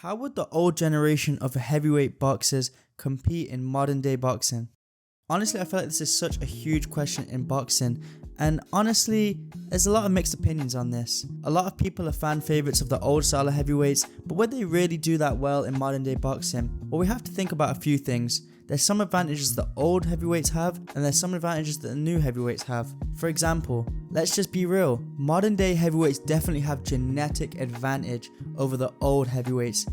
How would the old generation of heavyweight boxers compete in modern day boxing? Honestly, I feel like this is such a huge question in boxing, and honestly, there's a lot of mixed opinions on this. A lot of people are fan favorites of the old style of heavyweights, but would they really do that well in modern day boxing? Well, we have to think about a few things. There's some advantages the old heavyweights have, and there's some advantages that the new heavyweights have. For example, let's just be real, modern day heavyweights definitely have genetic advantage over the old heavyweights.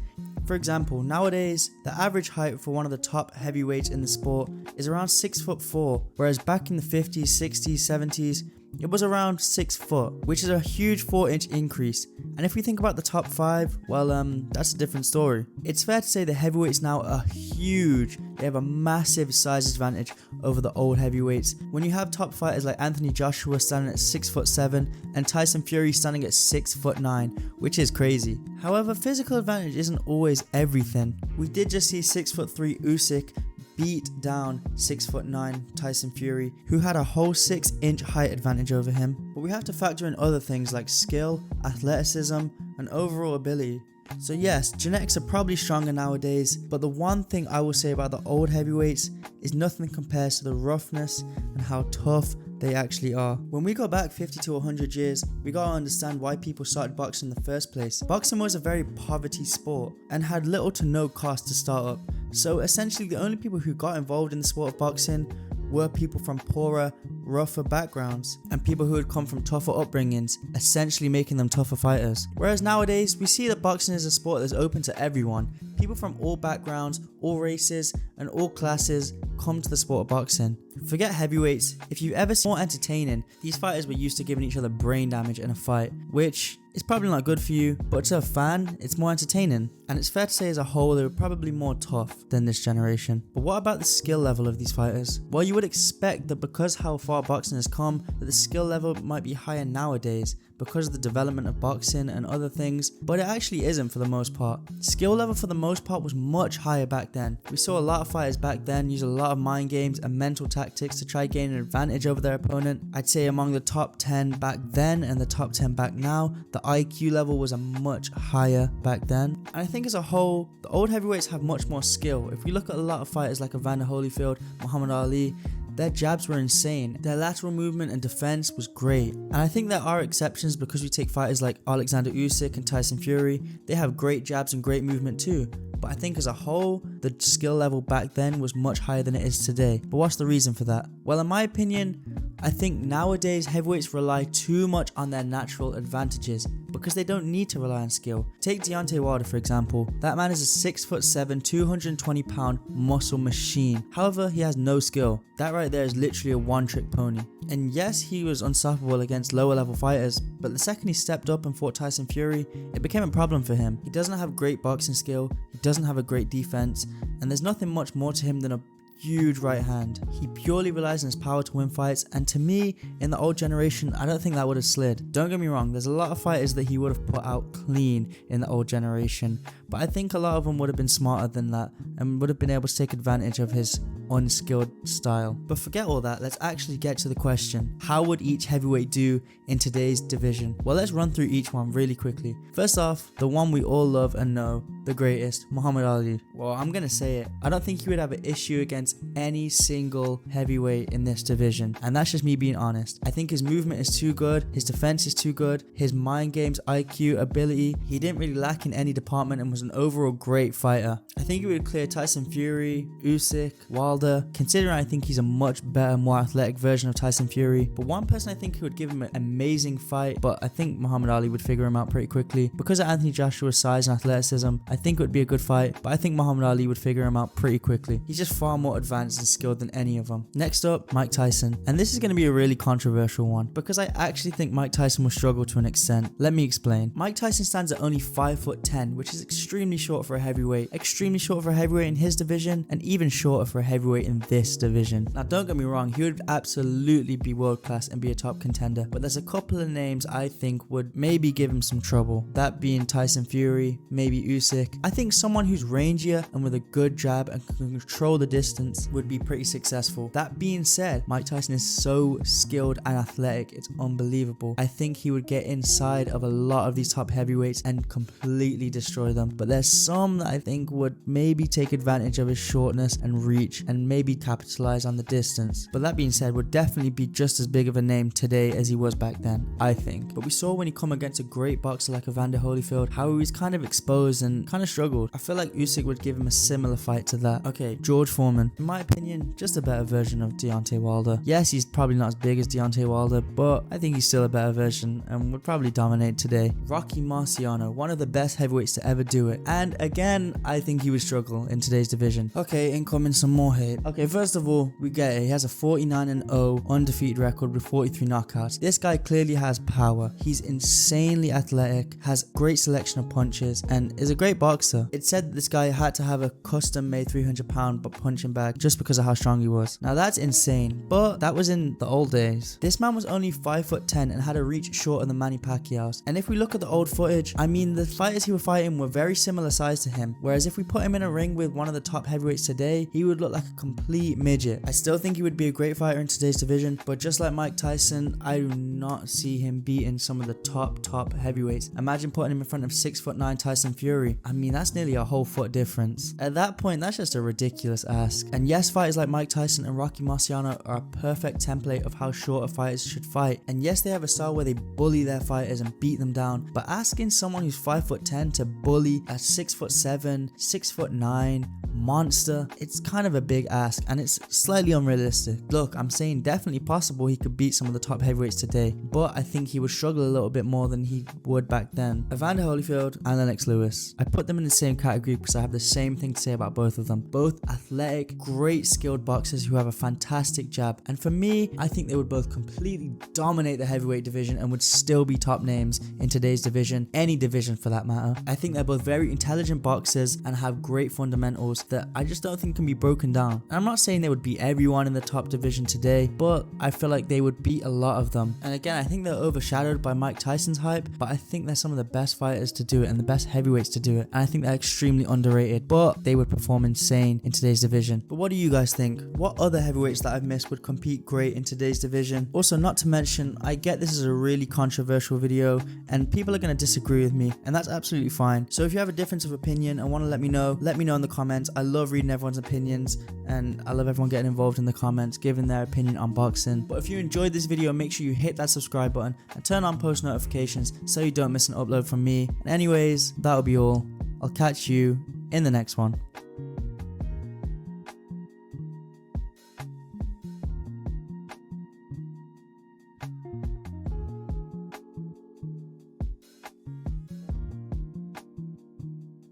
For example, nowadays, the average height for one of the top heavyweights in the sport is around 6'4", whereas back in the 50s, 60s, 70s, it was around 6 foot, which is a huge 4-inch increase. And if we think about the top 5, well, that's a different story. It's fair to say the heavyweights now are huge. They have a massive size advantage over the old heavyweights. When you have top fighters like Anthony Joshua standing at 6'7" and Tyson Fury standing at 6'9", which is crazy. However, physical advantage isn't always everything. We did just see 6'3" Usyk beat down 6'9" Tyson Fury, who had a whole 6-inch height advantage over him. But we have to factor in other things like skill, athleticism, and overall ability. So yes, genetics are probably stronger nowadays, but the one thing I will say about the old heavyweights is nothing compares to the roughness and how tough they actually are. When we go back 50 to 100 years, we gotta understand why people started boxing in the first place. Boxing was a very poverty sport and had little to no cost to start up. So essentially the only people who got involved in the sport of boxing were people from poorer, rougher backgrounds and people who had come from tougher upbringings, essentially making them tougher fighters. Whereas nowadays, we see that boxing is a sport that's open to everyone. People from all backgrounds, all races, and all classes come to the sport of boxing. Forget heavyweights, if you've ever seen more entertaining, these fighters were used to giving each other brain damage in a fight, which is probably not good for you, but to a fan, it's more entertaining. And it's fair to say as a whole, they were probably more tough than this generation. But what about the skill level of these fighters? Well, you would expect that because how far boxing has come, that the skill level might be higher nowadays because of the development of boxing and other things, but it actually isn't for the most part. Skill level for the most part was much higher back then. We saw a lot of fighters back then use a lot of mind games and mental tactics to try gain an advantage over their opponent. I'd say among the top 10 back then and the top 10 back now, the IQ level was a much higher back then. And I think as a whole, the old heavyweights have much more skill. If we look at a lot of fighters like Evander Holyfield, Muhammad Ali, their jabs were insane. Their lateral movement and defense was great. And I think there are exceptions because we take fighters like Alexander Usyk and Tyson Fury. They have great jabs and great movement too. But I think as a whole, the skill level back then was much higher than it is today. But what's the reason for that? Well, in my opinion, I think nowadays heavyweights rely too much on their natural advantages because they don't need to rely on skill. Take Deontay Wilder for example. That man is a 6'7", 220 pound muscle machine. However, he has no skill. That right there is literally a one-trick pony. And yes, he was unstoppable against lower level fighters, but the second he stepped up and fought Tyson Fury, it became a problem for him. He doesn't have great boxing skill, he doesn't have a great defense, and there's nothing much more to him than a huge right hand. He purely relies on his power to win fights, and to me, in the old generation, I don't think that would have slid. Don't get me wrong, there's a lot of fighters that he would have put out clean in the old generation, but I think a lot of them would have been smarter than that and would have been able to take advantage of his unskilled style. But forget all that, let's actually get to the question. How would each heavyweight do in today's division? Well, let's run through each one really quickly. First off, the one we all love and know, the greatest, Muhammad Ali. Well, I'm gonna say it, I don't think he would have an issue against any single heavyweight in this division, and that's just me being honest. I think his movement is too good, his defense is too good, his mind games, IQ, ability, he didn't really lack in any department and was an overall great fighter. I think he would clear Tyson Fury, Usyk, Wilder, considering I think he's a much better, more athletic version of Tyson Fury. But one person I think who would give him an amazing fight, but I think Muhammad Ali would figure him out pretty quickly. Because of Anthony Joshua's size and athleticism, I think it would be a good fight, but I think Muhammad Ali would figure him out pretty quickly. He's just far more advanced and skilled than any of them. Next up, Mike Tyson. And this is going to be a really controversial one, because I actually think Mike Tyson will struggle to an extent. Let me explain. Mike Tyson stands at only 5'10", which is extremely short for a heavyweight, extremely short for a heavyweight in his division, and even shorter for a heavyweight in this division. Now don't get me wrong, he would absolutely be world class and be a top contender, but there's a couple of names I think would maybe give him some trouble. That being Tyson Fury, maybe Usyk, quick. I think someone who's rangier and with a good jab and can control the distance would be pretty successful. That being said, Mike Tyson is so skilled and athletic, it's unbelievable. I think he would get inside of a lot of these top heavyweights and completely destroy them. But there's some that I think would maybe take advantage of his shortness and reach and maybe capitalize on the distance. But that being said, would definitely be just as big of a name today as he was back then, I think. But we saw when he come against a great boxer like Evander Holyfield how he was kind of exposed and kind of struggled. I feel like Usyk would give him a similar fight to that. Okay, George Foreman. In my opinion, just a better version of Deontay Wilder. Yes, he's probably not as big as Deontay Wilder, but I think he's still a better version and would probably dominate today. Rocky Marciano, one of the best heavyweights to ever do it. And again, I think he would struggle in today's division. Okay, incoming some more hate. Okay, first of all, we get it. He has a 49-0 undefeated record with 43 knockouts. This guy clearly has power. He's insanely athletic, has great selection of punches, and is a great boxer. It said that this guy had to have a custom-made 300-pound punching bag just because of how strong he was. Now that's insane, but that was in the old days. This man was only 5'10" and had a reach shorter than Manny Pacquiao's. And if we look at the old footage, I mean, the fighters he was fighting were very similar size to him. Whereas if we put him in a ring with one of the top heavyweights today, he would look like a complete midget. I still think he would be a great fighter in today's division, but just like Mike Tyson, I do not see him beating some of the top heavyweights. Imagine putting him in front of 6'9" Tyson Fury. I mean, that's nearly a whole foot difference. At that point, that's just a ridiculous ask. And yes, fighters like Mike Tyson and Rocky Marciano are a perfect template of how shorter fighters should fight. And yes, they have a style where they bully their fighters and beat them down, but asking someone who's 5'10" to bully a 6'7", 6'9" monster, it's kind of a big ask and it's slightly unrealistic. Look, I'm saying definitely possible he could beat some of the top heavyweights today, but I think he would struggle a little bit more than he would back then. Evander Holyfield and Lennox Lewis, I put them in the same category because I have the same thing to say about both of them. Both athletic, great skilled boxers who have a fantastic jab, and for me, I think they would both completely dominate the heavyweight division and would still be top names in today's division, any division for that matter. I think they're both very intelligent boxers and have great fundamentals that I just don't think can be broken down. And I'm not saying they would beat everyone in the top division today, but I feel like they would beat a lot of them. And again, I think they're overshadowed by Mike Tyson's hype, but I think they're some of the best fighters to do it and the best heavyweights to do it. And I think they're extremely underrated, but they would perform insane in today's division. But what do you guys think? What other heavyweights that I've missed would compete great in today's division? Also, not to mention, I get this is a really controversial video and people are going to disagree with me, and that's absolutely fine. So if you have a difference of opinion and want to let me know in the comments. I love reading everyone's opinions and I love everyone getting involved in the comments, giving their opinion on boxing. But if you enjoyed this video, make sure you hit that subscribe button and turn on post notifications so you don't miss an upload from me. And anyways, that'll be all. I'll catch you in the next one.